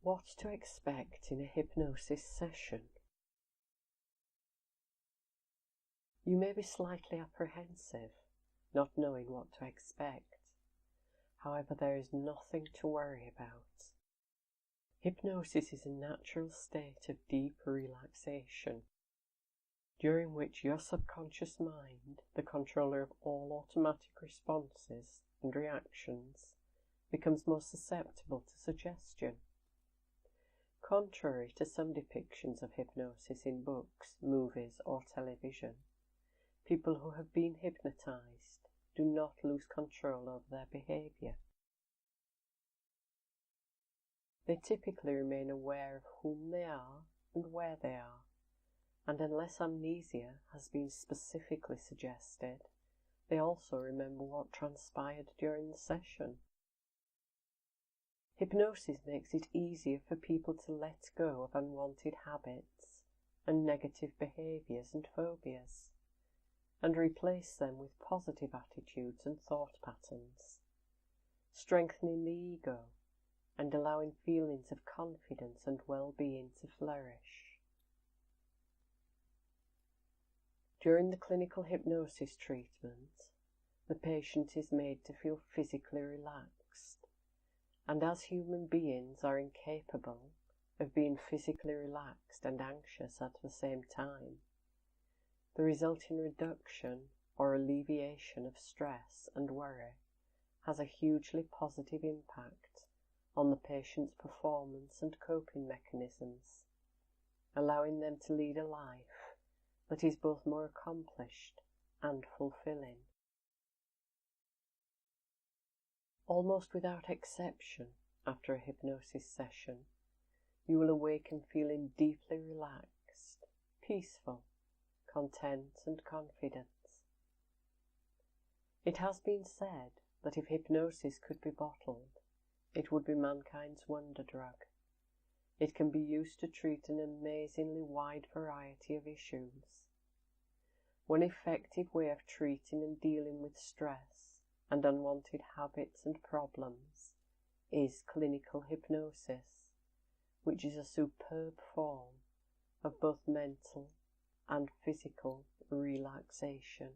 What to expect in a hypnosis session? You may be slightly apprehensive, not knowing what to expect. However, there is nothing to worry about. Hypnosis is a natural state of deep relaxation, during which your subconscious mind, the controller of all automatic responses and reactions, becomes more susceptible to suggestion. Contrary to some depictions of hypnosis in books, movies, or television, people who have been hypnotized do not lose control over their behavior. They typically remain aware of whom they are and where they are, and unless amnesia has been specifically suggested, they also remember what transpired during the session. Hypnosis makes it easier for people to let go of unwanted habits and negative behaviors and phobias, and replace them with positive attitudes and thought patterns, strengthening the ego and allowing feelings of confidence and well-being to flourish. During the clinical hypnosis treatment, the patient is made to feel physically relaxed, and as human beings are incapable of being physically relaxed and anxious at the same time, the resulting reduction or alleviation of stress and worry has a hugely positive impact on the patient's performance and coping mechanisms, allowing them to lead a life that is both more accomplished and fulfilling. Almost without exception, after a hypnosis session, you will awaken feeling deeply relaxed, peaceful, content and confident. It has been said that if hypnosis could be bottled, it would be mankind's wonder drug. It can be used to treat an amazingly wide variety of issues. One effective way of treating and dealing with stress and unwanted habits and problems is clinical hypnosis, which is a superb form of both mental and physical relaxation.